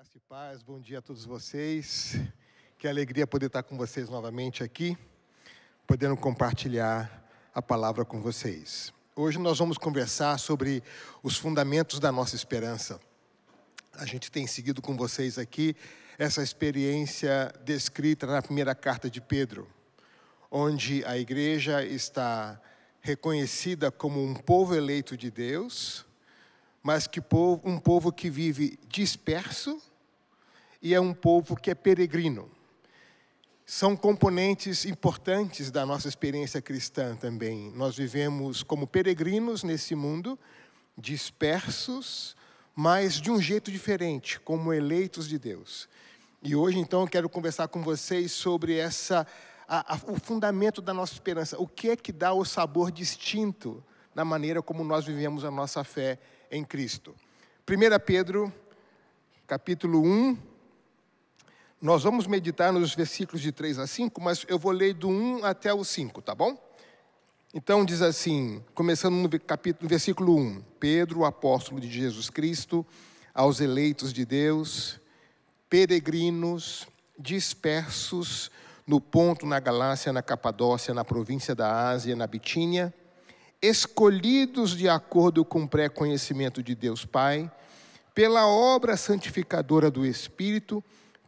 Graça e paz, bom dia a todos vocês. Que alegria poder estar com vocês novamente aqui, podendo compartilhar a palavra com vocês. Hoje nós vamos conversar sobre os fundamentos da nossa esperança. A gente tem seguido com vocês aqui essa experiência descrita na primeira carta de Pedro, onde a igreja está reconhecida como um povo eleito de Deus, mas que um povo que vive disperso e é um povo que é peregrino. São componentes importantes da nossa experiência cristã também. Nós vivemos como peregrinos nesse mundo, dispersos, mas de um jeito diferente, como eleitos de Deus. E hoje, então, eu quero conversar com vocês sobre o fundamento da nossa esperança. O que é que dá o sabor distinto na maneira como nós vivemos a nossa fé em Cristo. 1 Pedro, capítulo 1, nós vamos meditar nos versículos de 3 a 5, mas eu vou ler do 1 até o 5, tá bom? Então diz assim, começando no versículo 1, Pedro, apóstolo de Jesus Cristo, aos eleitos de Deus, peregrinos, dispersos no Ponto, na Galácia, na Capadócia, na província da Ásia, na Bitínia, escolhidos de acordo com o pré-conhecimento de Deus Pai, pela obra santificadora do Espírito,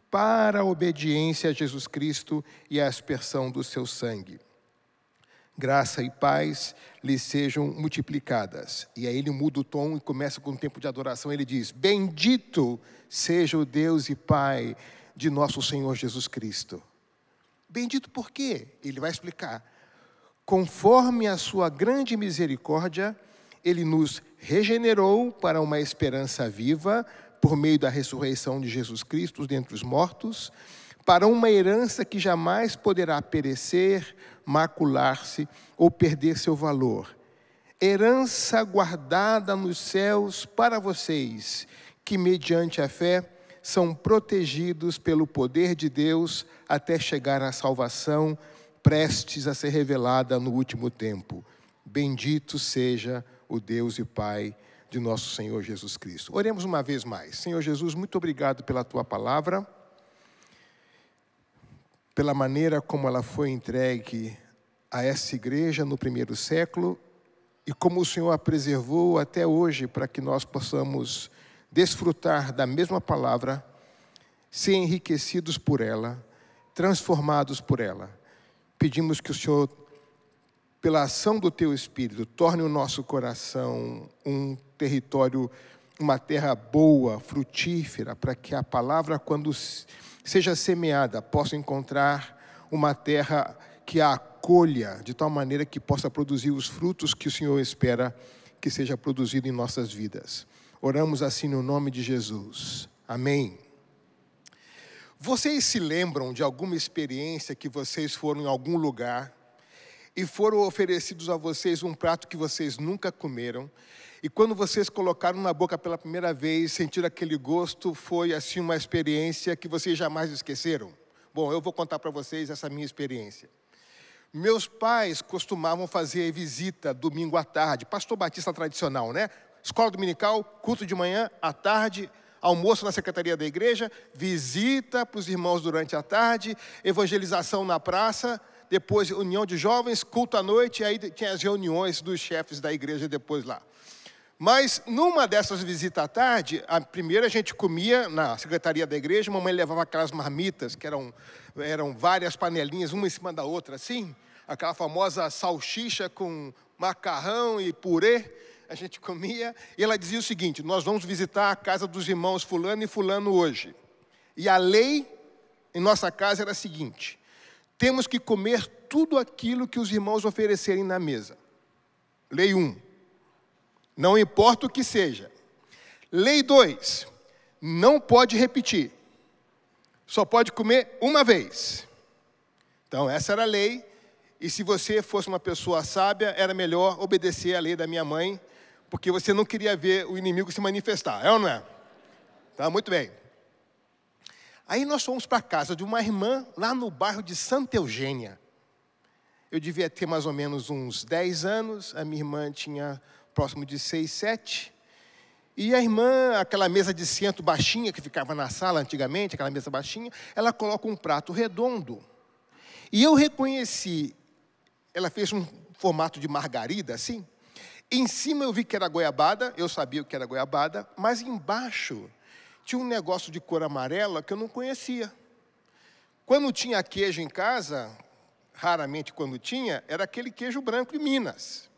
para a obediência a Jesus Cristo e a aspersão do seu sangue. Graça e paz lhes sejam multiplicadas. E aí ele muda o tom e começa com um tempo de adoração. Ele diz, bendito seja o Deus e Pai de nosso Senhor Jesus Cristo. Bendito por quê? Ele vai explicar. Conforme a sua grande misericórdia, ele nos regenerou para uma esperança viva, por meio da ressurreição de Jesus Cristo dentre os mortos, para uma herança que jamais poderá perecer, macular-se ou perder seu valor. Herança guardada nos céus para vocês, que mediante a fé são protegidos pelo poder de Deus até chegar à salvação, prestes a ser revelada no último tempo. Bendito seja o Deus e Pai de nosso Senhor Jesus Cristo. Oremos uma vez mais. Senhor Jesus, muito obrigado pela Tua palavra, pela maneira como ela foi entregue a essa igreja no primeiro século e como o Senhor a preservou até hoje para que nós possamos desfrutar da mesma palavra, ser enriquecidos por ela, transformados por ela. Pedimos que o Senhor, pela ação do Teu Espírito, torne o nosso coração um território, uma terra boa, frutífera, para que a palavra, quando seja semeada, possa encontrar uma terra que a acolha, de tal maneira que possa produzir os frutos que o Senhor espera que seja produzido em nossas vidas. Oramos assim no nome de Jesus. Amém. Vocês se lembram de alguma experiência que vocês foram em algum lugar e foram oferecidos a vocês um prato que vocês nunca comeram, e quando vocês colocaram na boca pela primeira vez, sentiram aquele gosto, foi assim uma experiência que vocês jamais esqueceram? Bom, eu vou contar para vocês essa minha experiência. Meus pais costumavam fazer visita domingo à tarde, pastor batista tradicional, né? Escola dominical, culto de manhã, à tarde, almoço na secretaria da igreja, visita para os irmãos durante a tarde, evangelização na praça, depois união de jovens, culto à noite, e aí tinha as reuniões dos chefes da igreja depois lá. Mas numa dessas visitas à tarde, a primeira a gente comia na secretaria da igreja, a mamãe levava aquelas marmitas, que eram várias panelinhas, uma em cima da outra, assim, aquela famosa salsicha com macarrão e purê, a gente comia, e ela dizia o seguinte, nós vamos visitar a casa dos irmãos fulano e fulano hoje. E a lei em nossa casa era a seguinte, temos que comer tudo aquilo que os irmãos oferecerem na mesa. Lei 1, não importa o que seja. Lei 2, não pode repetir, só pode comer uma vez. Então essa era a lei, e se você fosse uma pessoa sábia, era melhor obedecer a lei da minha mãe, porque você não queria ver o inimigo se manifestar, é ou não é? Tá, muito bem. Aí nós fomos para a casa de uma irmã, lá no bairro de Santa Eugênia. Eu devia ter mais ou menos uns 10 anos, a minha irmã tinha próximo de 6, 7. E a irmã, aquela mesa de centro baixinha que ficava na sala antigamente, aquela mesa baixinha, ela coloca um prato redondo. E eu reconheci, ela fez um formato de margarida, assim. Em cima eu vi que era goiabada, eu sabia o que era goiabada, mas embaixo tinha um negócio de cor amarela que eu não conhecia. Quando tinha queijo em casa, raramente quando tinha, era aquele queijo branco de Minas.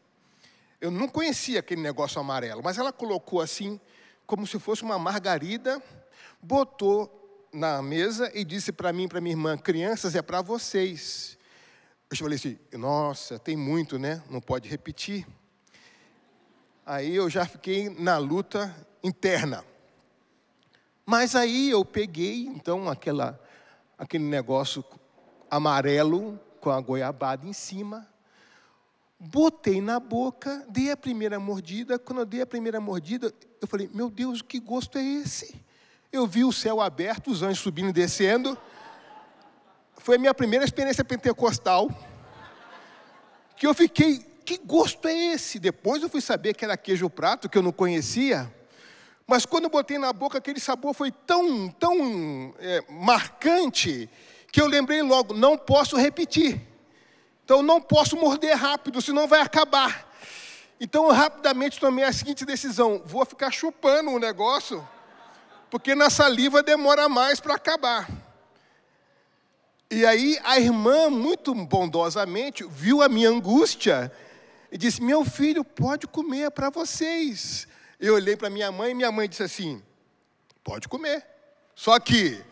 Eu não conhecia aquele negócio amarelo, mas ela colocou assim, como se fosse uma margarida, botou na mesa e disse para mim e para minha irmã: crianças, é para vocês. Eu falei assim: nossa, tem muito, né? Não pode repetir. Aí eu já fiquei na luta interna. Mas aí eu peguei, então, aquele negócio amarelo com a goiabada em cima, botei na boca, dei a primeira mordida. Quando eu dei a primeira mordida, eu falei: meu Deus, que gosto é esse? Eu vi o céu aberto, os anjos subindo e descendo. Foi a minha primeira experiência pentecostal, que eu fiquei: que gosto é esse? Depois eu fui saber que era queijo prato, que eu não conhecia. Mas quando eu botei na boca, aquele sabor foi tão marcante, que eu lembrei logo: não posso repetir. Então, não posso morder rápido, senão vai acabar. Então, eu rapidamente tomei a seguinte decisão: vou ficar chupando o negócio, porque na saliva demora mais para acabar. E aí, a irmã, muito bondosamente, viu a minha angústia e disse: meu filho, pode comer, é para vocês. Eu olhei para minha mãe e minha mãe disse assim: pode comer. Só que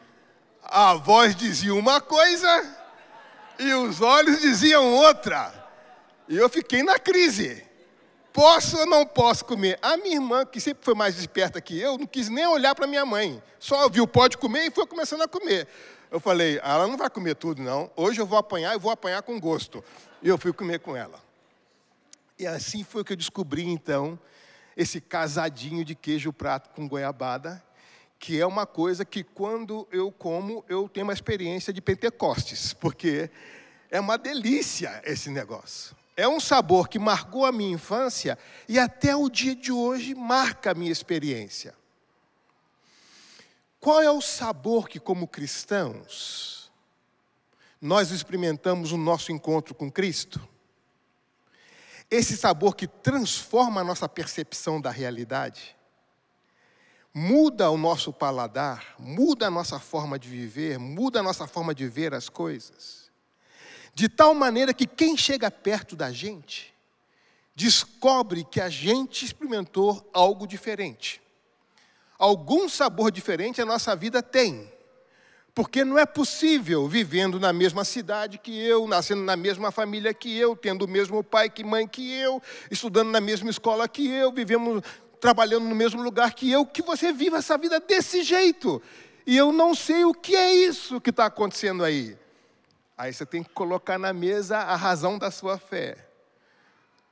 a voz dizia uma coisa e os olhos diziam outra. E eu fiquei na crise. Posso ou não posso comer? A minha irmã, que sempre foi mais esperta que eu, não quis nem olhar para minha mãe. Só ouviu pode comer e foi começando a comer. Eu falei: ela não vai comer tudo, não. Hoje eu vou apanhar e vou apanhar com gosto. E eu fui comer com ela. E assim foi que eu descobri, então, esse casadinho de queijo prato com goiabada, que é uma coisa que, quando eu como, eu tenho uma experiência de Pentecostes, porque é uma delícia esse negócio. É um sabor que marcou a minha infância e até o dia de hoje marca a minha experiência. Qual é o sabor que, como cristãos, nós experimentamos no nosso encontro com Cristo? Esse sabor que transforma a nossa percepção da realidade, muda o nosso paladar, muda a nossa forma de viver, muda a nossa forma de ver as coisas, de tal maneira que quem chega perto da gente descobre que a gente experimentou algo diferente. Algum sabor diferente a nossa vida tem. Porque não é possível, vivendo na mesma cidade que eu, nascendo na mesma família que eu, tendo o mesmo pai que mãe que eu, estudando na mesma escola que eu, vivemos, trabalhando no mesmo lugar que eu, que você viva essa vida desse jeito. E eu não sei o que é isso que está acontecendo aí. Aí você tem que colocar na mesa a razão da sua fé.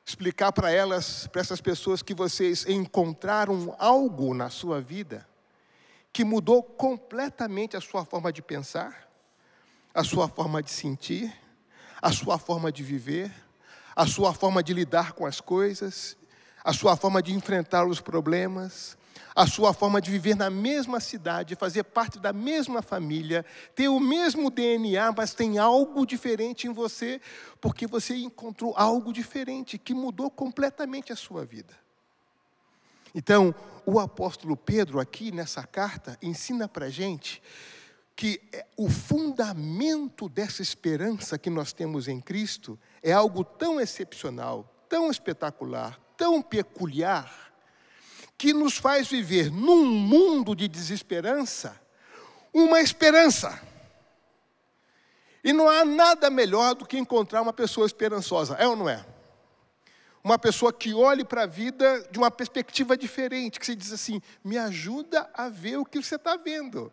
Explicar para elas, para essas pessoas, que vocês encontraram algo na sua vida que mudou completamente a sua forma de pensar, a sua forma de sentir, a sua forma de viver, a sua forma de lidar com as coisas, a sua forma de enfrentar os problemas, a sua forma de viver na mesma cidade, fazer parte da mesma família, ter o mesmo DNA, mas tem algo diferente em você, porque você encontrou algo diferente que mudou completamente a sua vida. Então, o apóstolo Pedro, aqui nessa carta, ensina para a gente que o fundamento dessa esperança que nós temos em Cristo é algo tão excepcional, tão espetacular, tão peculiar, que nos faz viver num mundo de desesperança, uma esperança. E não há nada melhor do que encontrar uma pessoa esperançosa, é ou não é? Uma pessoa que olhe para a vida de uma perspectiva diferente, que se diz assim: me ajuda a ver o que você está vendo.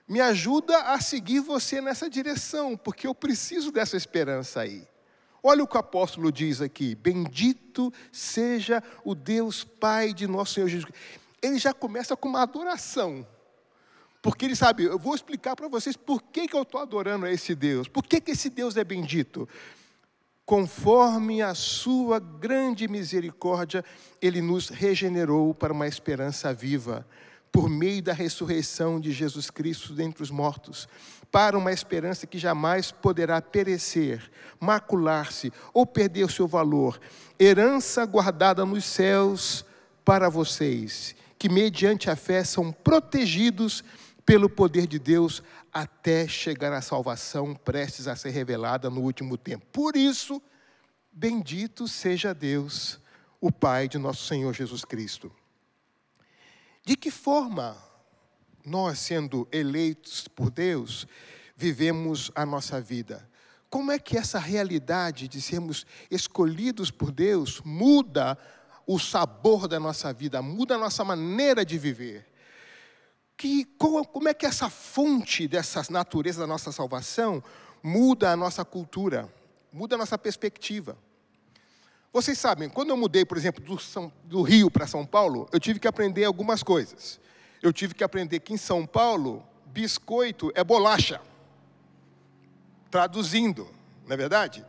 Me ajuda a seguir você nessa direção, porque eu preciso dessa esperança aí. Olha o que o apóstolo diz aqui: bendito seja o Deus Pai de nosso Senhor Jesus Cristo. Ele já começa com uma adoração. Porque ele sabe, eu vou explicar para vocês por que eu estou adorando a esse Deus. Por que esse Deus é bendito? conforme a sua grande misericórdia, Ele nos regenerou para uma esperança viva, por meio da ressurreição de Jesus Cristo dentre os mortos, para uma esperança que jamais poderá perecer, macular-se ou perder o seu valor, herança guardada nos céus para vocês, que mediante a fé são protegidos pelo poder de Deus até chegar à salvação prestes a ser revelada no último tempo. Por isso, bendito seja Deus, o Pai de nosso Senhor Jesus Cristo. De que forma nós, sendo eleitos por Deus, vivemos a nossa vida? Como é que essa realidade de sermos escolhidos por Deus muda o sabor da nossa vida, muda a nossa maneira de viver? Como é que essa fonte dessa natureza da nossa salvação muda a nossa cultura, muda a nossa perspectiva? Vocês sabem, quando eu mudei, por exemplo, do Rio para São Paulo, eu tive que aprender algumas coisas. Eu tive que aprender que em São Paulo, biscoito é bolacha. Traduzindo, não é verdade?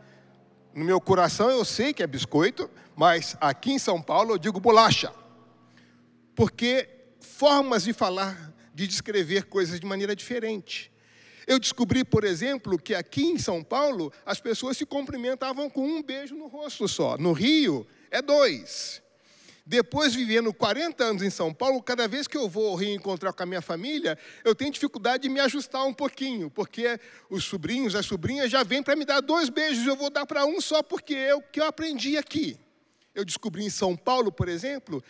No meu coração eu sei que é biscoito, mas aqui em São Paulo eu digo bolacha. Porque formas de falar, de descrever coisas de maneira diferente. Eu descobri, por exemplo, que aqui em São Paulo, as pessoas se cumprimentavam com um beijo no rosto só. No Rio, é 2. Depois, vivendo 40 anos em São Paulo, cada vez que eu vou ao Rio encontrar com a minha família, eu tenho dificuldade de me ajustar um pouquinho, porque os sobrinhos, as sobrinhas já vêm para me dar 2 beijos, eu vou dar para um só porque é o que eu aprendi aqui. Eu descobri em São Paulo, por exemplo,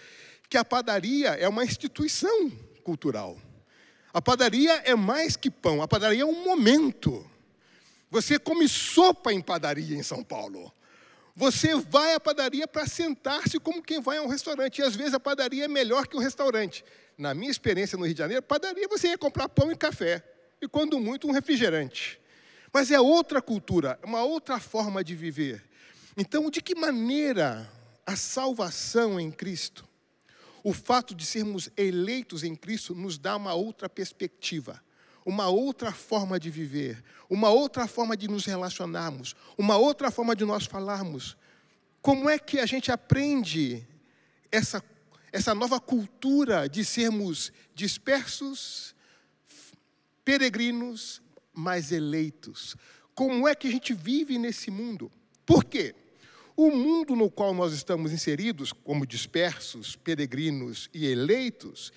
que a padaria é uma instituição cultural. A padaria é mais que pão, a padaria é um momento. Você come sopa em padaria em São Paulo. Você vai à padaria para sentar-se como quem vai a um restaurante. E às vezes a padaria é melhor que o restaurante. Na minha experiência no Rio de Janeiro, padaria você ia comprar pão e café. E quando muito, um refrigerante. Mas é outra cultura, é uma outra forma de viver. Então, de que maneira a salvação em Cristo, o fato de sermos eleitos em Cristo nos dá uma outra perspectiva, uma outra forma de viver, uma outra forma de nos relacionarmos, uma outra forma de nós falarmos. Como é que a gente aprende essa nova cultura de sermos dispersos, peregrinos, mas eleitos? Como é que a gente vive nesse mundo? Por quê? O mundo no qual nós estamos inseridos, como dispersos, peregrinos e eleitos,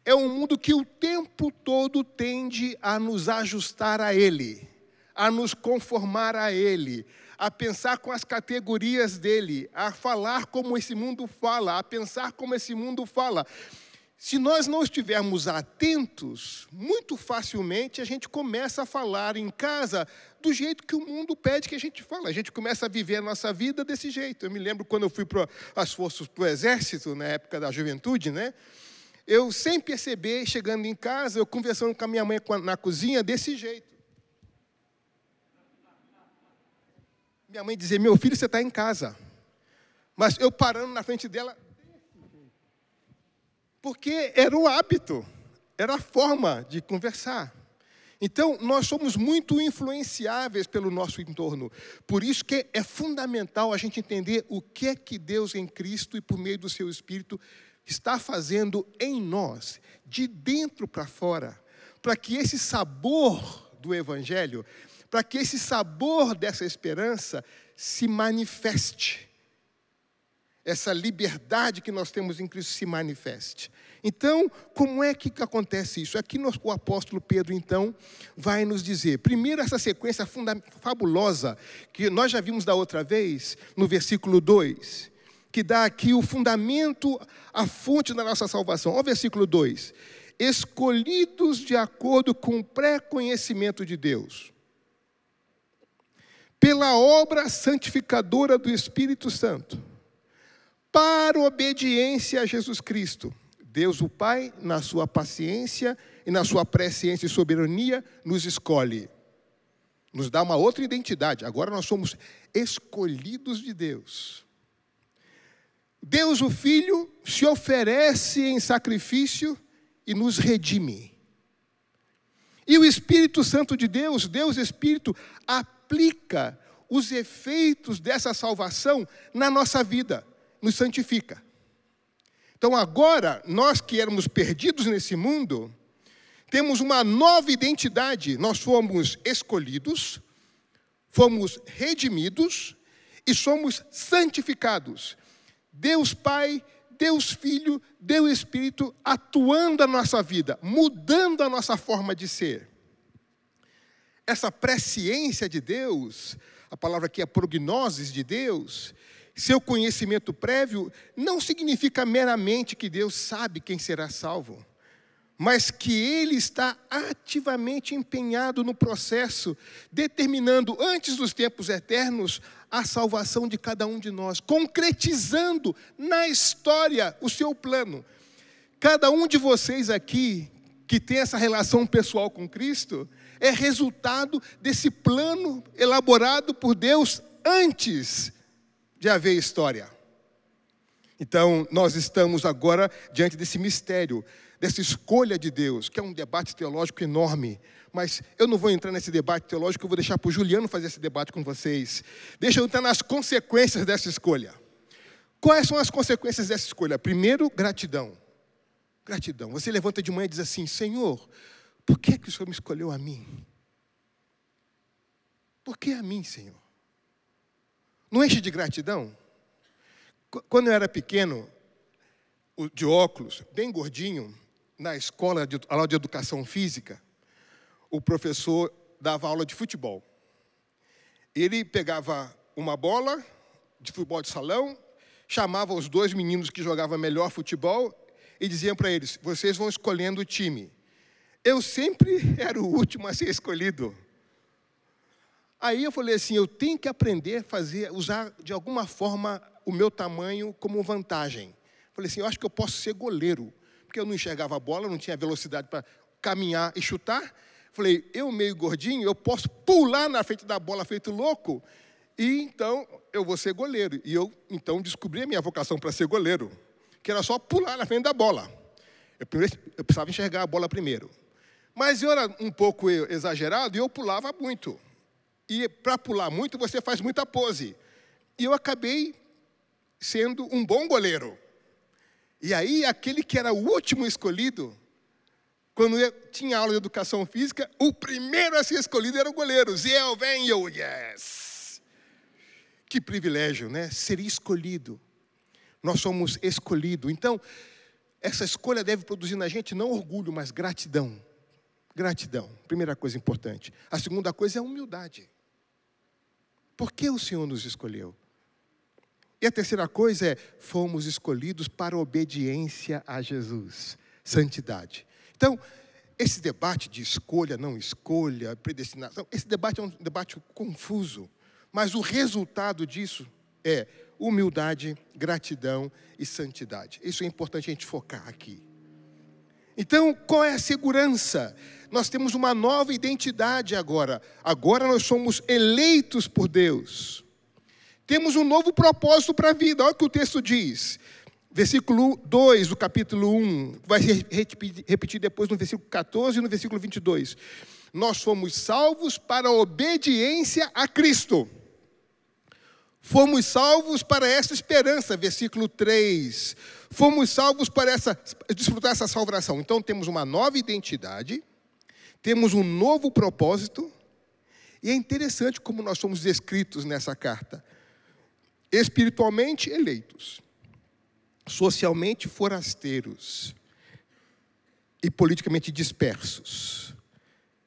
é um mundo que o tempo todo tende a nos ajustar a ele, a nos conformar a ele, a pensar com as categorias dele, a falar como esse mundo fala, a pensar como esse mundo fala. Se nós não estivermos atentos, muito facilmente a gente começa a falar em casa do jeito que o mundo pede que a gente fale. A gente começa a viver a nossa vida desse jeito. Eu me lembro quando eu fui para as forças do exército, na época da juventude, né? Eu sem perceber, chegando em casa, eu conversando com a minha mãe na cozinha desse jeito. Minha mãe dizia, meu filho, você está em casa. Mas eu parando na frente dela, porque era o hábito, era a forma de conversar. Então, nós somos muito influenciáveis pelo nosso entorno. Por isso que é fundamental a gente entender o que é que Deus em Cristo e por meio do seu Espírito está fazendo em nós, de dentro para fora, para que esse sabor do Evangelho, para que esse sabor dessa esperança se manifeste. Essa liberdade que nós temos em Cristo se manifeste. Então, como é que acontece isso? Aqui o apóstolo Pedro, então, vai nos dizer, primeiro essa sequência fabulosa, que nós já vimos da outra vez, no versículo 2, que dá aqui o fundamento, a fonte da nossa salvação. Olha o versículo 2. Escolhidos de acordo com o pré-conhecimento de Deus, pela obra santificadora do Espírito Santo, para obediência a Jesus Cristo. Deus o Pai, na sua paciência e na sua presciência e soberania, nos escolhe. Nos dá uma outra identidade. Agora nós somos escolhidos de Deus. Deus o Filho se oferece em sacrifício e nos redime. E o Espírito Santo de Deus, Deus Espírito, aplica os efeitos dessa salvação na nossa vida, nos santifica. Então agora, nós que éramos perdidos nesse mundo, temos uma nova identidade. Nós fomos escolhidos, fomos redimidos e somos santificados. Deus Pai, Deus Filho, Deus Espírito atuando na nossa vida, mudando a nossa forma de ser. Essa presciência de Deus, a palavra aqui é prognosis de Deus, seu conhecimento prévio, não significa meramente que Deus sabe quem será salvo, mas que Ele está ativamente empenhado no processo, determinando antes dos tempos eternos a salvação de cada um de nós, concretizando na história o seu plano. Cada um de vocês aqui, que tem essa relação pessoal com Cristo, é resultado desse plano elaborado por Deus antes de haver história. Então, nós estamos agora diante desse mistério, dessa escolha de Deus, que é um debate teológico enorme. Mas eu não vou entrar nesse debate teológico, eu vou deixar para o Juliano fazer esse debate com vocês. Deixa eu entrar nas consequências dessa escolha. Quais são as consequências dessa escolha? Primeiro, gratidão. Gratidão. Você levanta de manhã e diz assim: Senhor, por que o Senhor me escolheu a mim? Por que a mim, Senhor? Não enche de gratidão? Quando eu era pequeno, de óculos, bem gordinho, na escola de aula de educação física, o professor dava aula de futebol. Ele pegava uma bola de futebol de salão, chamava os dois meninos que jogavam melhor futebol e dizia para eles: vocês vão escolhendo o time. Eu sempre era o último a ser escolhido. Aí eu falei assim: eu tenho que aprender a usar de alguma forma o meu tamanho como vantagem. Falei assim: eu acho que eu posso ser goleiro, porque eu não enxergava a bola, não tinha velocidade para caminhar e chutar. Falei, eu meio gordinho, eu posso pular na frente da bola feito louco, e então eu vou ser goleiro. E eu então descobri a minha vocação para ser goleiro, que era só pular na frente da bola. Eu precisava enxergar a bola primeiro. Mas eu era um pouco exagerado e eu pulava muito. E para pular muito, você faz muita pose. E eu acabei sendo um bom goleiro. E aí, aquele que era o último escolhido, quando eu tinha aula de educação física, o primeiro a ser escolhido era o goleiro. Ziel, vem, eu, yes! Que privilégio, né? Ser escolhido. Nós somos escolhidos. Então, essa escolha deve produzir na gente não orgulho, mas gratidão. Gratidão, primeira coisa importante. A segunda coisa é a humildade. Por que o Senhor nos escolheu? E a terceira coisa é, fomos escolhidos para a obediência a Jesus. Santidade. Então, esse debate de escolha, não escolha, predestinação, esse debate é um debate confuso. Mas o resultado disso é humildade, gratidão e santidade. Isso é importante a gente focar aqui. Então, qual é a segurança? Nós temos uma nova identidade agora. Agora nós somos eleitos por Deus. Temos um novo propósito para a vida. Olha o que o texto diz. Versículo 2 do capítulo 1. Vai se repetir depois no versículo 14 e no versículo 22. Nós fomos salvos para a obediência a Cristo. Fomos salvos para essa esperança, versículo 3. Fomos salvos para desfrutar essa salvação. Então, temos uma nova identidade, temos um novo propósito, e é interessante como nós somos descritos nessa carta. Espiritualmente eleitos, socialmente forasteiros e politicamente dispersos.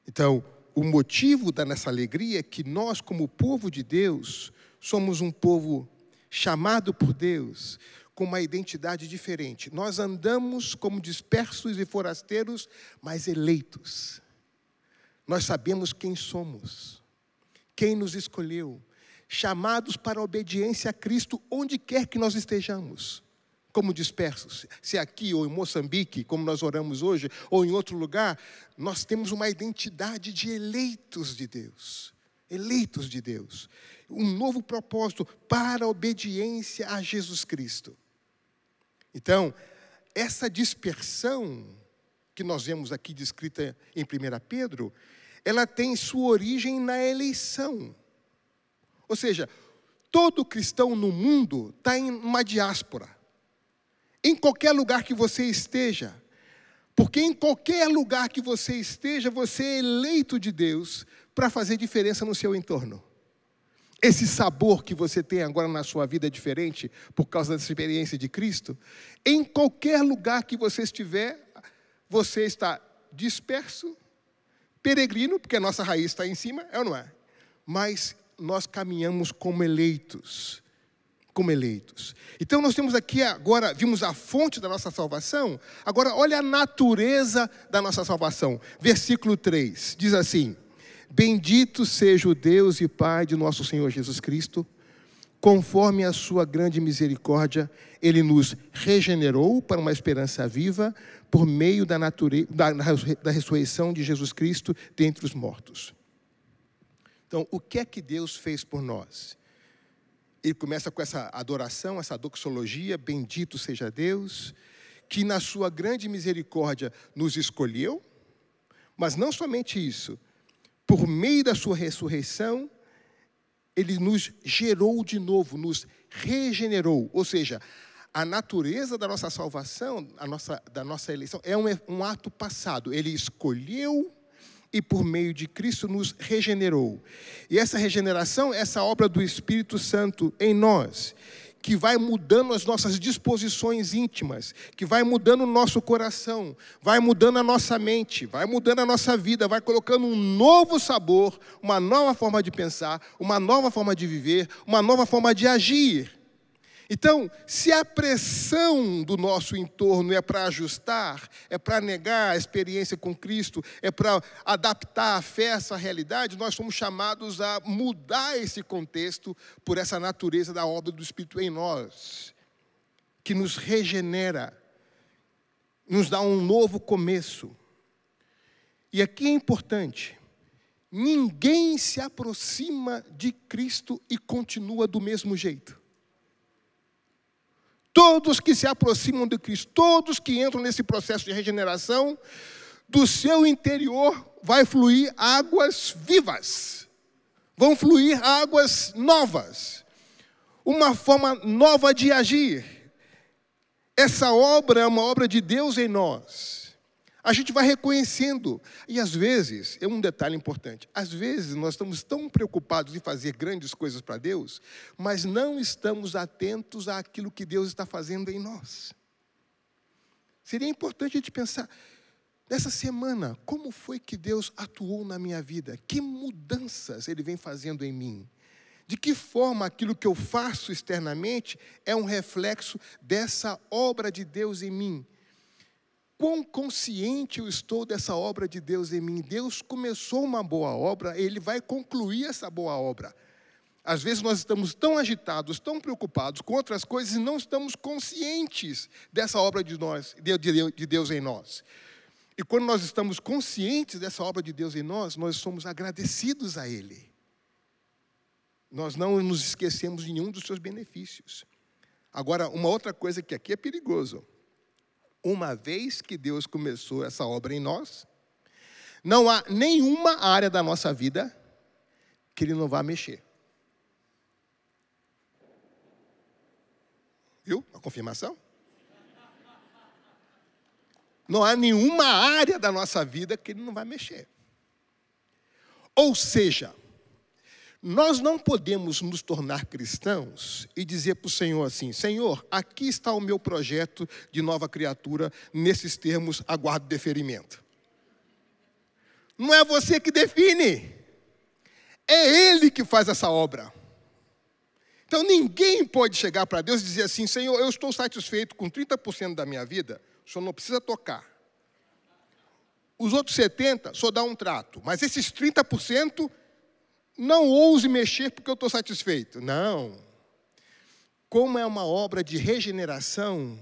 Então, o motivo da nossa alegria é que nós, como povo de Deus, somos um povo chamado por Deus com uma identidade diferente. Nós andamos como dispersos e forasteiros, mas eleitos. Nós sabemos quem somos, quem nos escolheu, chamados para a obediência a Cristo onde quer que nós estejamos, como dispersos. Se aqui ou em Moçambique, como nós oramos hoje, ou em outro lugar, nós temos uma identidade de eleitos de Deus. Eleitos de Deus. Um novo propósito para a obediência a Jesus Cristo. Então, essa dispersão que nós vemos aqui descrita em 1 Pedro, ela tem sua origem na eleição. Ou seja, todo cristão no mundo está em uma diáspora. Em qualquer lugar que você esteja. Porque em qualquer lugar que você esteja, você é eleito de Deus para fazer diferença no seu entorno. Esse sabor que você tem agora na sua vida é diferente por causa dessa experiência de Cristo. Em qualquer lugar que você estiver, você está disperso, peregrino, porque a nossa raiz está em cima, é ou não é? Mas nós caminhamos como eleitos. Como eleitos. Então nós temos aqui agora, vimos a fonte da nossa salvação, agora olha a natureza da nossa salvação. Versículo 3, diz assim: bendito seja o Deus e Pai de nosso Senhor Jesus Cristo, conforme a sua grande misericórdia, Ele nos regenerou para uma esperança viva, por meio da ressurreição de Jesus Cristo dentre os mortos. Então, o que é que Deus fez por nós? Ele começa com essa adoração, essa doxologia, bendito seja Deus, que na sua grande misericórdia nos escolheu, mas não somente isso, por meio da sua ressurreição, Ele nos gerou de novo, nos regenerou, ou seja, a natureza da nossa salvação, da nossa eleição, é um ato passado. Ele escolheu e por meio de Cristo nos regenerou. E essa regeneração, essa obra do Espírito Santo em nós, que vai mudando as nossas disposições íntimas, que vai mudando o nosso coração, vai mudando a nossa mente, vai mudando a nossa vida, vai colocando um novo sabor, uma nova forma de pensar, uma nova forma de viver, uma nova forma de agir. Então, se a pressão do nosso entorno é para ajustar, é para negar a experiência com Cristo, é para adaptar a fé a essa realidade, nós somos chamados a mudar esse contexto por essa natureza da obra do Espírito em nós, que nos regenera, nos dá um novo começo. E aqui é importante, ninguém se aproxima de Cristo e continua do mesmo jeito. Todos que se aproximam de Cristo, todos que entram nesse processo de regeneração, do seu interior vai fluir águas vivas. Vão fluir águas novas. Uma forma nova de agir. Essa obra é uma obra de Deus em nós. A gente vai reconhecendo. E às vezes, é um detalhe importante, às vezes nós estamos tão preocupados em fazer grandes coisas para Deus, mas não estamos atentos àquilo que Deus está fazendo em nós. Seria importante a gente pensar, nessa semana, como foi que Deus atuou na minha vida? Que mudanças Ele vem fazendo em mim? De que forma aquilo que eu faço externamente é um reflexo dessa obra de Deus em mim? Quão consciente eu estou dessa obra de Deus em mim? Deus começou uma boa obra, Ele vai concluir essa boa obra. Às vezes nós estamos tão agitados, tão preocupados com outras coisas e não estamos conscientes dessa obra de Deus em nós. E quando nós estamos conscientes dessa obra de Deus em nós, nós somos agradecidos a Ele. Nós não nos esquecemos de nenhum dos seus benefícios. Agora, uma outra coisa que aqui é perigoso. Uma vez que Deus começou essa obra em nós, não há nenhuma área da nossa vida que Ele não vá mexer. Viu? A confirmação? Não há nenhuma área da nossa vida que Ele não vai mexer. Ou seja, nós não podemos nos tornar cristãos e dizer para o Senhor assim: Senhor, aqui está o meu projeto de nova criatura, nesses termos, aguardo deferimento. Não é você que define, é Ele que faz essa obra. Então ninguém pode chegar para Deus e dizer assim: Senhor, eu estou satisfeito com 30% da minha vida, o Senhor não precisa tocar. Os outros 70%, só dá um trato, mas esses 30%, não ouse mexer porque eu estou satisfeito. Não. Como é uma obra de regeneração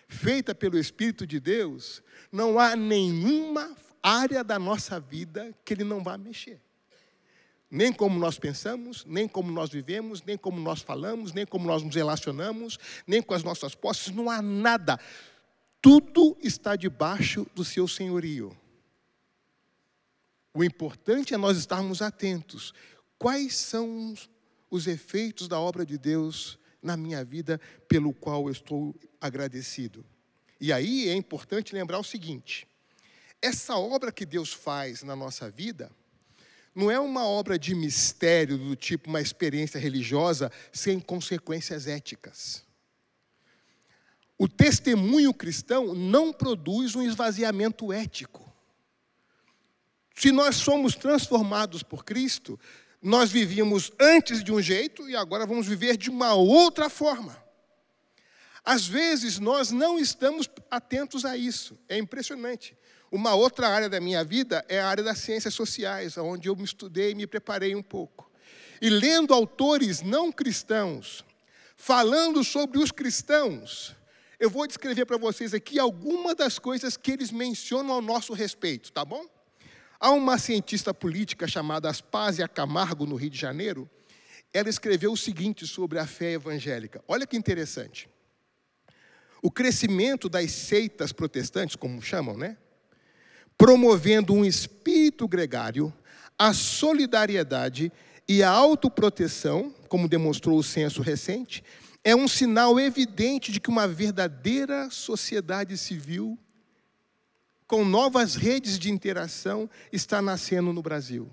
feita pelo Espírito de Deus, não há nenhuma área da nossa vida que Ele não vá mexer. Nem como nós pensamos, nem como nós vivemos, nem como nós falamos, nem como nós nos relacionamos, nem com as nossas posses, não há nada. Tudo está debaixo do seu senhorio. O importante é nós estarmos atentos. Quais são os efeitos da obra de Deus na minha vida, pelo qual eu estou agradecido. E aí é importante lembrar o seguinte: essa obra que Deus faz na nossa vida não é uma obra de mistério do tipo uma experiência religiosa sem consequências éticas. O testemunho cristão não produz um esvaziamento ético. Se nós somos transformados por Cristo, nós vivíamos antes de um jeito e agora vamos viver de uma outra forma. Às vezes nós não estamos atentos a isso. É impressionante. Uma outra área da minha vida é a área das ciências sociais, onde eu me estudei e me preparei um pouco. E lendo autores não cristãos, falando sobre os cristãos, eu vou descrever para vocês aqui algumas das coisas que eles mencionam ao nosso respeito, tá bom? Há uma cientista política chamada Aspásia Camargo, no Rio de Janeiro. Ela escreveu o seguinte sobre a fé evangélica. Olha que interessante. O crescimento das seitas protestantes, como chamam, né? Promovendo um espírito gregário, a solidariedade e a autoproteção, como demonstrou o censo recente, é um sinal evidente de que uma verdadeira sociedade civil, com novas redes de interação, está nascendo no Brasil.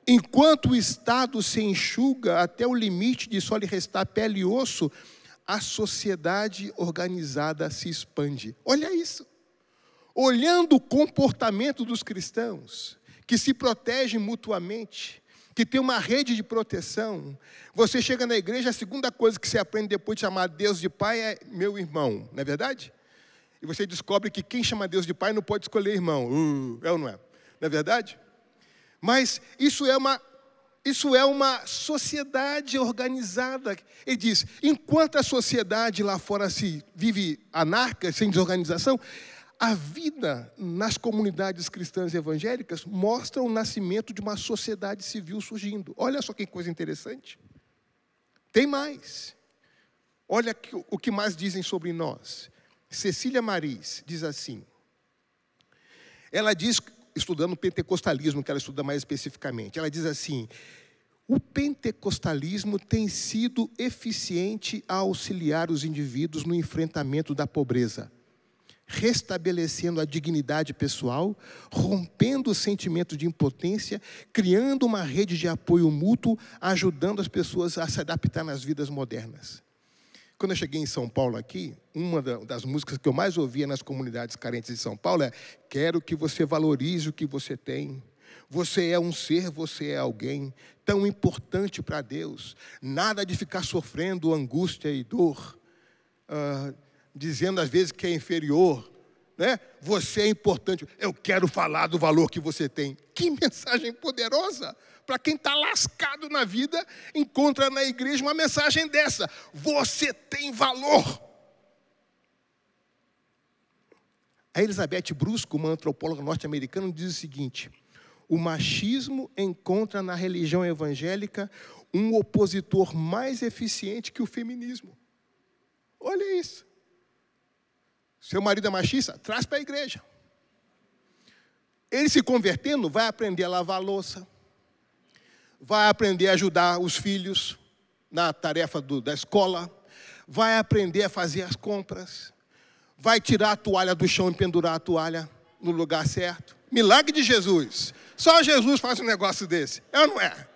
Enquanto o Estado se enxuga até o limite de só lhe restar pele e osso, a sociedade organizada se expande. Olha isso. Olhando o comportamento dos cristãos, que se protegem mutuamente, que tem uma rede de proteção, você chega na igreja, a segunda coisa que você aprende depois de chamar Deus de Pai é meu irmão, não é verdade? E você descobre que quem chama Deus de Pai não pode escolher irmão. É ou não é? Não é verdade? Mas isso é uma sociedade organizada. Ele diz, enquanto a sociedade lá fora se vive anarca, sem desorganização, a vida nas comunidades cristãs e evangélicas mostra o nascimento de uma sociedade civil surgindo. Olha só que coisa interessante. Tem mais. Olha o que mais dizem sobre nós. Cecília Maris diz assim. Ela diz, estudando o pentecostalismo, que ela estuda mais especificamente, ela diz assim: o pentecostalismo tem sido eficiente a auxiliar os indivíduos no enfrentamento da pobreza, restabelecendo a dignidade pessoal, rompendo o sentimento de impotência, criando uma rede de apoio mútuo, ajudando as pessoas a se adaptar nas vidas modernas. Quando eu cheguei em São Paulo aqui, uma das músicas que eu mais ouvia nas comunidades carentes de São Paulo é: quero que você valorize o que você tem. Você é um ser, você é alguém tão importante para Deus. Nada de ficar sofrendo angústia e dor, dizendo às vezes que é inferior, né? Você é importante. Eu quero falar do valor que você tem. Que mensagem poderosa! Para quem está lascado na vida, encontra na igreja uma mensagem dessa: você tem valor. A Elizabeth Brusco, uma antropóloga norte-americana, diz o seguinte: o machismo encontra na religião evangélica um opositor mais eficiente que o feminismo. Olha isso. Seu marido é machista? Traz para a igreja. Ele se convertendo, vai aprender a lavar a louça, vai aprender a ajudar os filhos na tarefa da escola, vai aprender a fazer as compras, vai tirar a toalha do chão e pendurar a toalha no lugar certo. Milagre de Jesus. Só Jesus faz um negócio desse. É ou não é?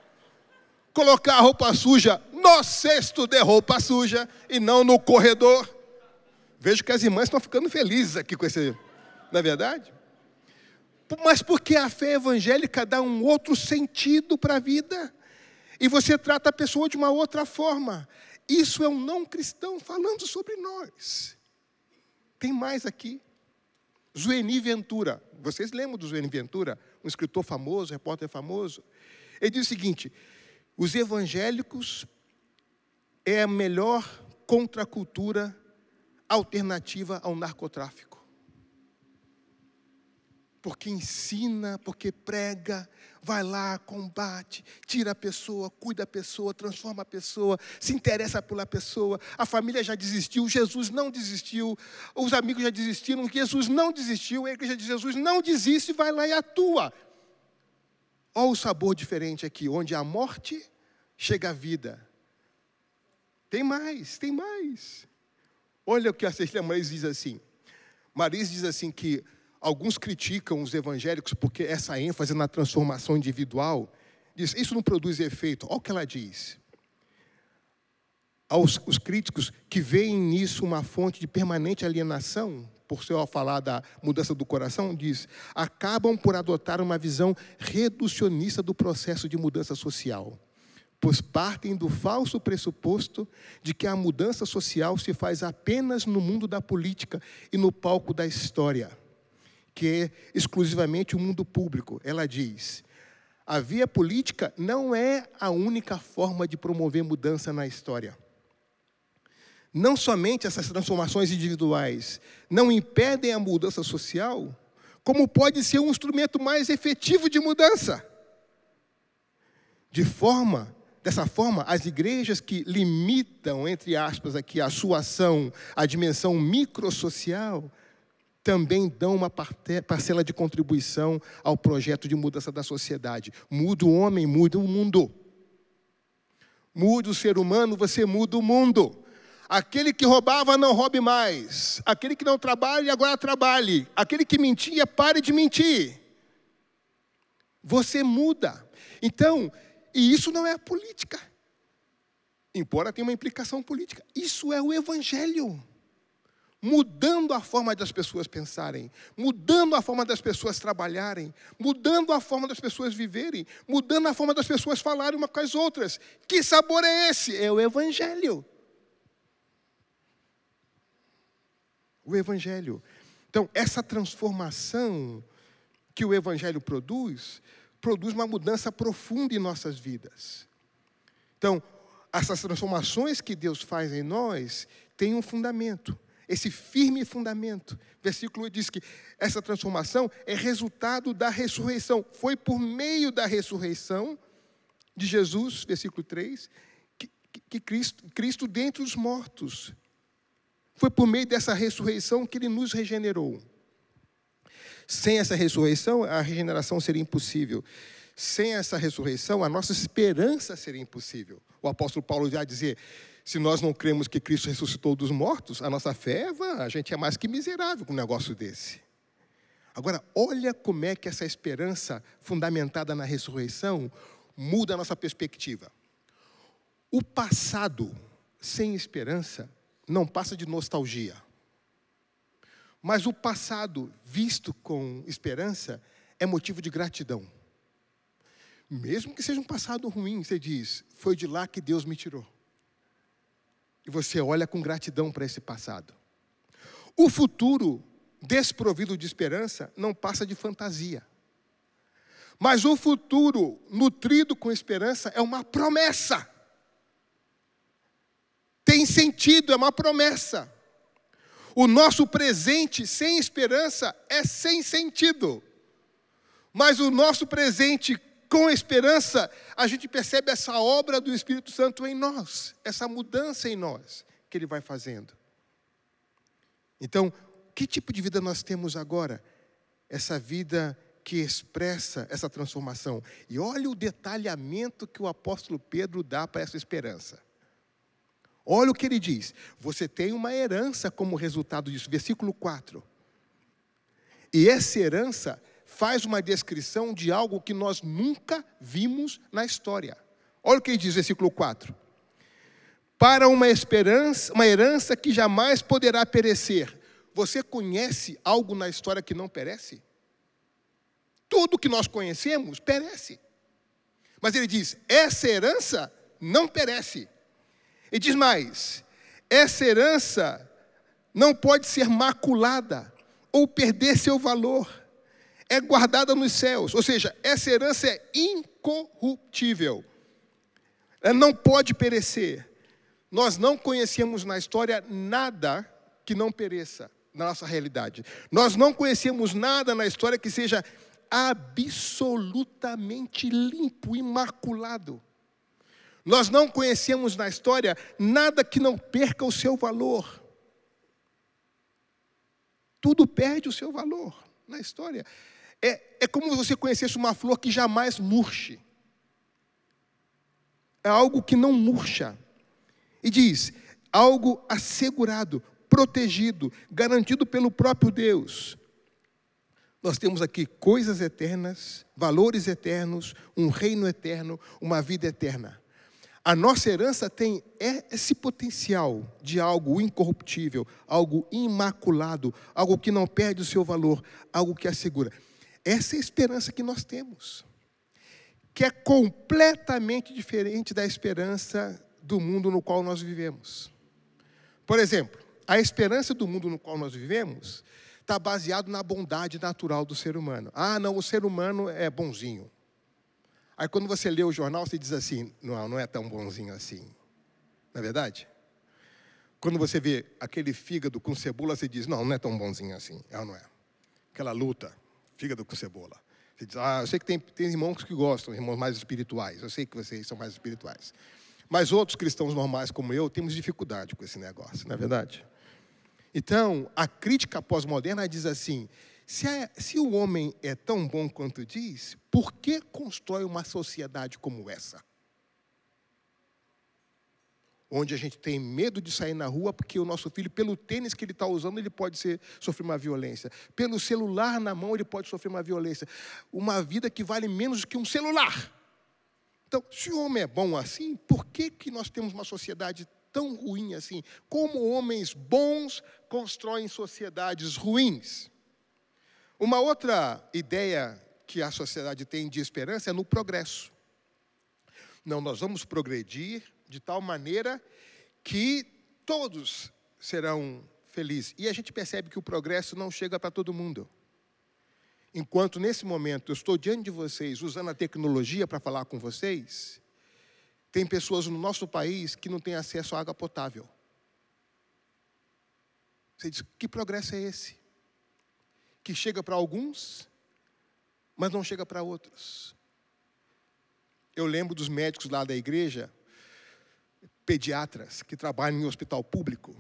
Colocar a roupa suja no cesto de roupa suja e não no corredor. Vejo que as irmãs estão ficando felizes aqui com esse... Não é verdade? Mas porque a fé evangélica dá um outro sentido para a vida. E você trata a pessoa de uma outra forma. Isso é um não cristão falando sobre nós. Tem mais aqui. Zueni Ventura. Vocês lembram do Zueni Ventura? Um escritor famoso, repórter famoso. Ele diz o seguinte: os evangélicos é a melhor contracultura alternativa ao narcotráfico. Porque ensina, porque prega, vai lá, combate, tira a pessoa, cuida da pessoa, transforma a pessoa, se interessa pela pessoa. A família já desistiu, Jesus não desistiu, os amigos já desistiram, Jesus não desistiu, a igreja de Jesus não desiste, vai lá e atua. Olha o sabor diferente aqui, onde há morte, chega a vida. Tem mais, tem mais. Olha o que a Cecília Maris diz assim. Maris diz assim que alguns criticam os evangélicos porque essa ênfase na transformação individual, diz, isso não produz efeito. Olha o que ela diz. Os críticos que veem nisso uma fonte de permanente alienação, por seu falar da mudança do coração, diz, acabam por adotar uma visão reducionista do processo de mudança social, pois partem do falso pressuposto de que a mudança social se faz apenas no mundo da política e no palco da história, que é exclusivamente o mundo público. Ela diz, a via política não é a única forma de promover mudança na história. Não somente essas transformações individuais não impedem a mudança social, como pode ser um instrumento mais efetivo de mudança. Dessa forma, as igrejas que limitam, entre aspas, aqui, a sua ação à dimensão microsocial, também dão uma parcela de contribuição ao projeto de mudança da sociedade. Muda o homem, muda o mundo. Muda o ser humano, você muda o mundo. Aquele que roubava, não roube mais. Aquele que não trabalha, agora trabalhe. Aquele que mentia, pare de mentir. Você muda. Então, e isso não é a política. Embora tenha uma implicação política. Isso é o evangelho. Mudando a forma das pessoas pensarem. Mudando a forma das pessoas trabalharem. Mudando a forma das pessoas viverem. Mudando a forma das pessoas falarem umas com as outras. Que sabor é esse? É o evangelho. O evangelho. Então, essa transformação que o evangelho produz uma mudança profunda em nossas vidas. Então, essas transformações que Deus faz em nós têm um fundamento, esse firme fundamento. Versículo 8 diz que essa transformação é resultado da ressurreição. Foi por meio da ressurreição de Jesus, versículo 3, que Cristo dentre os mortos. Foi por meio dessa ressurreição que Ele nos regenerou. Sem essa ressurreição, a regeneração seria impossível. Sem essa ressurreição, a nossa esperança seria impossível. O apóstolo Paulo já dizia, se nós não cremos que Cristo ressuscitou dos mortos, a nossa fé é vã, a gente é mais que miserável com um negócio desse. Agora, olha como é que essa esperança fundamentada na ressurreição muda a nossa perspectiva. O passado sem esperança não passa de nostalgia. Mas o passado, visto com esperança, é motivo de gratidão. Mesmo que seja um passado ruim, você diz, foi de lá que Deus me tirou. E você olha com gratidão para esse passado. O futuro, desprovido de esperança, não passa de fantasia. Mas o futuro, nutrido com esperança, é uma promessa. Tem sentido, é uma promessa. O nosso presente sem esperança é sem sentido. Mas o nosso presente com esperança, a gente percebe essa obra do Espírito Santo em nós, essa mudança em nós que Ele vai fazendo. Então, que tipo de vida nós temos agora? Essa vida que expressa essa transformação. E olha o detalhamento que o apóstolo Pedro dá para essa esperança. Olha o que ele diz. Você tem uma herança como resultado disso. Versículo 4. E essa herança faz uma descrição de algo que nós nunca vimos na história. Olha o que ele diz, versículo 4. Para uma herança que jamais poderá perecer. Você conhece algo na história que não perece? Tudo que nós conhecemos perece. Mas ele diz, essa herança não perece. E diz mais, essa herança não pode ser maculada ou perder seu valor. É guardada nos céus. Ou seja, essa herança é incorruptível. Ela não pode perecer. Nós não conhecemos na história nada que não pereça na nossa realidade. Nós não conhecemos nada na história que seja absolutamente limpo, imaculado. Nós não conhecemos na história nada que não perca o seu valor. Tudo perde o seu valor na história. É como se você conhecesse uma flor que jamais murche. é algo que não murcha. E diz, algo assegurado, protegido, garantido pelo próprio Deus. Nós temos aqui coisas eternas, valores eternos, um reino eterno, uma vida eterna. A nossa herança tem esse potencial de algo incorruptível, algo imaculado, algo que não perde o seu valor, algo que assegura. Essa é a esperança que nós temos, que é completamente diferente da esperança do mundo no qual nós vivemos. Por exemplo, a esperança do mundo no qual nós vivemos está baseado na bondade natural do ser humano. Ah, não, o ser humano é bonzinho. Aí quando você lê o jornal, você diz assim, não é tão bonzinho assim. Não é verdade? Quando você vê aquele fígado com cebola, você diz, não é tão bonzinho assim. É ou não é? Aquela luta, fígado com cebola. Você diz, eu sei que tem irmãos que gostam, irmãos mais espirituais. Eu sei que vocês são mais espirituais. Mas outros cristãos normais como eu, temos dificuldade com esse negócio, não é verdade? Então, a crítica pós-moderna diz assim, se o homem é tão bom quanto diz, por que constrói uma sociedade como essa? Onde a gente tem medo de sair na rua porque o nosso filho, pelo tênis que ele está usando, ele pode sofrer uma violência. Pelo celular na mão, ele pode sofrer uma violência. Uma vida que vale menos do que um celular. Então, se o homem é bom assim, por que nós temos uma sociedade tão ruim assim? Como homens bons constroem sociedades ruins? Uma outra ideia que a sociedade tem de esperança é no progresso. Não, nós vamos progredir de tal maneira que todos serão felizes. E a gente percebe que o progresso não chega para todo mundo. Enquanto, nesse momento, eu estou diante de vocês, usando a tecnologia para falar com vocês, tem pessoas no nosso país que não têm acesso à água potável. Você diz, que progresso é esse? Que chega para alguns, mas não chega para outros. Eu lembro dos médicos lá da igreja, pediatras, que trabalham em hospital público.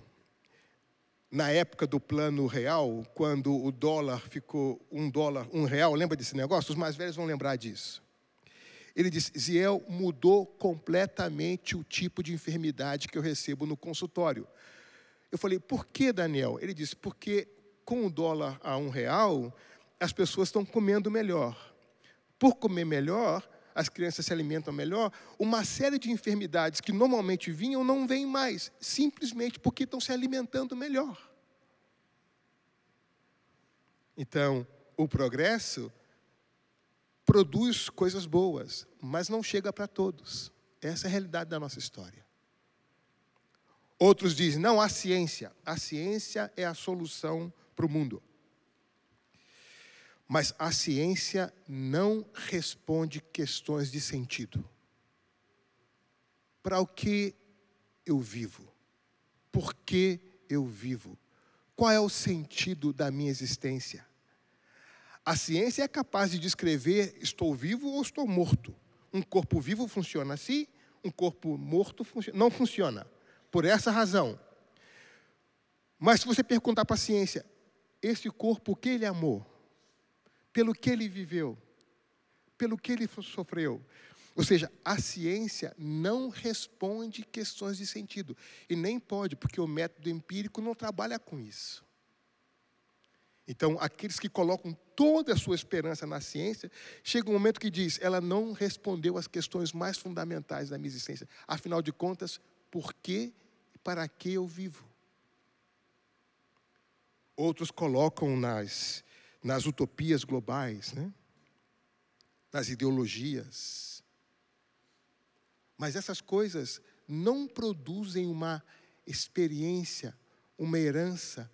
Na época do Plano Real, quando o dólar ficou R$1, lembra desse negócio? Os mais velhos vão lembrar disso. Ele disse, Ziel, mudou completamente o tipo de enfermidade que eu recebo no consultório. Eu falei, por que, Daniel? Ele disse, porque com o dólar a R$1, as pessoas estão comendo melhor. Por comer melhor, as crianças se alimentam melhor, uma série de enfermidades que normalmente vinham não vêm mais, simplesmente porque estão se alimentando melhor. Então, o progresso produz coisas boas, mas não chega para todos. Essa é a realidade da nossa história. Outros dizem, não, a ciência é a solução para o mundo. Mas a ciência não responde questões de sentido. Para o que eu vivo? Por que eu vivo? Qual é o sentido da minha existência? A ciência é capaz de descrever estou vivo ou estou morto. Um corpo vivo funciona assim, um corpo morto não funciona. Por essa razão. Mas se você perguntar para a ciência, esse corpo, o que ele amou? Pelo que ele viveu, pelo que ele sofreu. Ou seja, a ciência não responde questões de sentido. E nem pode, porque o método empírico não trabalha com isso. Então, aqueles que colocam toda a sua esperança na ciência, chega um momento que diz, ela não respondeu às questões mais fundamentais da minha existência. Afinal de contas, por que e para que eu vivo? Outros colocam nas utopias globais, né? Nas ideologias. Mas essas coisas não produzem uma experiência, uma herança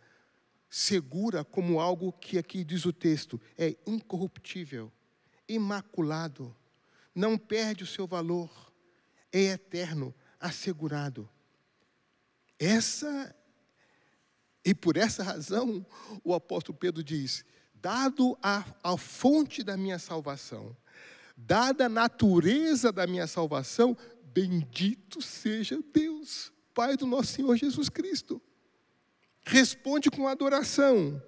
segura como algo que aqui diz o texto, é incorruptível, imaculado, não perde o seu valor, é eterno, assegurado. E por essa razão, o apóstolo Pedro diz, dado a fonte da minha salvação, dada a natureza da minha salvação, bendito seja Deus, Pai do nosso Senhor Jesus Cristo. Responde com adoração,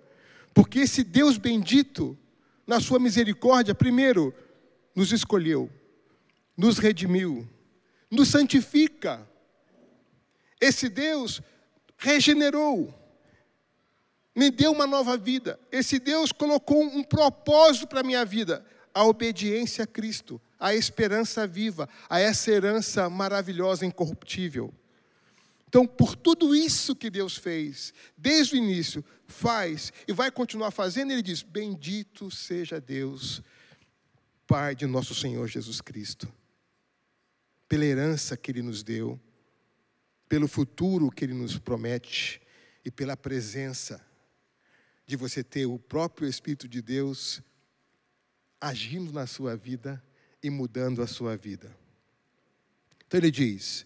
porque esse Deus bendito, na sua misericórdia, primeiro, nos escolheu, nos redimiu, nos santifica. Esse Deus regenerou, me deu uma nova vida. Esse Deus colocou um propósito para a minha vida, a obediência a Cristo, a esperança viva, a essa herança maravilhosa, incorruptível. Então, por tudo isso que Deus fez, desde o início, faz e vai continuar fazendo, Ele diz: bendito seja Deus, Pai de nosso Senhor Jesus Cristo, pela herança que Ele nos deu, pelo futuro que Ele nos promete e pela presença de você ter o próprio Espírito de Deus agindo na sua vida e mudando a sua vida. Então Ele diz: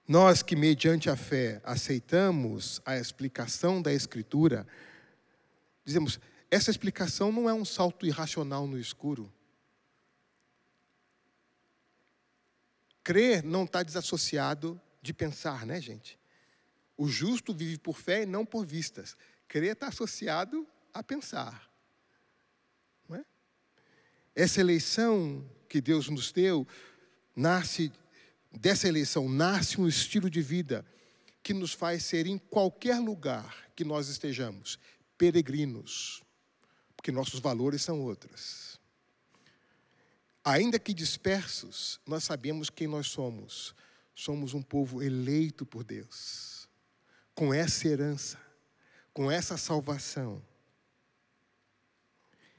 nós que mediante a fé aceitamos a explicação da Escritura, dizemos, essa explicação não é um salto irracional no escuro. Crer não está desassociado de pensar, né, gente? O justo vive por fé e não por vistas. Crer está associado a pensar. Não é? Essa eleição que Deus nos deu, dessa eleição nasce um estilo de vida que nos faz ser, em qualquer lugar que nós estejamos, peregrinos, porque nossos valores são outros. Ainda que dispersos, nós sabemos quem nós somos. Somos um povo eleito por Deus, com essa herança, com essa salvação.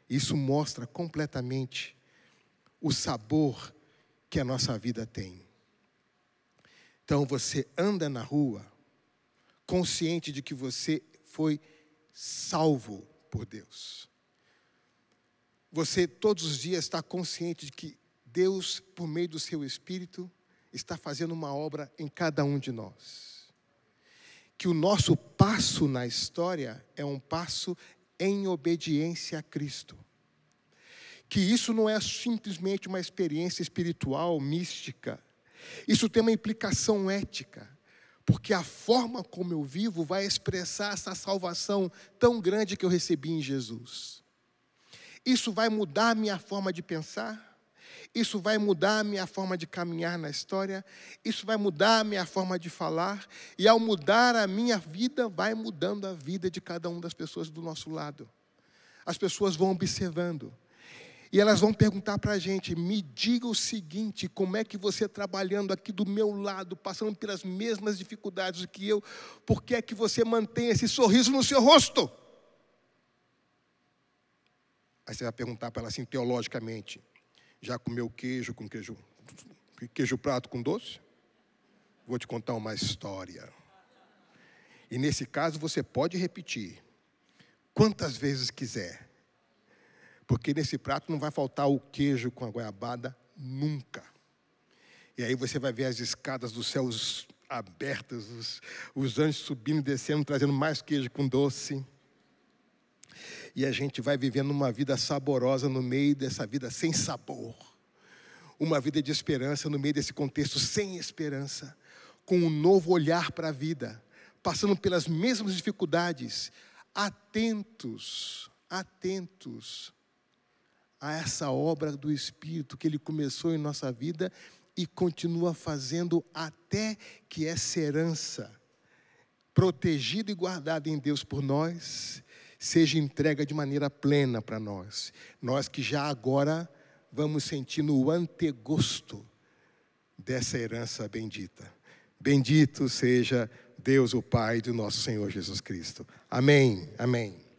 Isso mostra completamente o sabor que a nossa vida tem. Então você anda na rua, consciente de que você foi salvo por Deus. Você todos os dias está consciente de que Deus, por meio do seu Espírito, está fazendo uma obra em cada um de nós. Que o nosso passo na história é um passo em obediência a Cristo. Que isso não é simplesmente uma experiência espiritual, mística. Isso tem uma implicação ética. Porque a forma como eu vivo vai expressar essa salvação tão grande que eu recebi em Jesus. Isso vai mudar a minha forma de pensar. Isso vai mudar a minha forma de caminhar na história. Isso vai mudar a minha forma de falar. E ao mudar a minha vida, vai mudando a vida de cada uma das pessoas do nosso lado. As pessoas vão observando. E elas vão perguntar para a gente: me diga o seguinte, como é que você trabalhando aqui do meu lado, passando pelas mesmas dificuldades que eu, por que é que você mantém esse sorriso no seu rosto? Aí você vai perguntar para ela assim, teologicamente: já comeu queijo com queijo prato com doce? Vou te contar uma história. E nesse caso você pode repetir quantas vezes quiser. Porque nesse prato não vai faltar o queijo com a goiabada nunca. E aí você vai ver as escadas dos céus abertas, os anjos subindo e descendo, trazendo mais queijo com doce. E a gente vai vivendo uma vida saborosa no meio dessa vida sem sabor. Uma vida de esperança no meio desse contexto sem esperança. Com um novo olhar para a vida. Passando pelas mesmas dificuldades. Atentos a essa obra do Espírito que Ele começou em nossa vida e continua fazendo até que essa herança, protegida e guardada em Deus por nós, seja entregue de maneira plena para nós. Nós que já agora vamos sentindo o antegosto dessa herança bendita. Bendito seja Deus, o Pai do nosso Senhor Jesus Cristo. Amém, amém.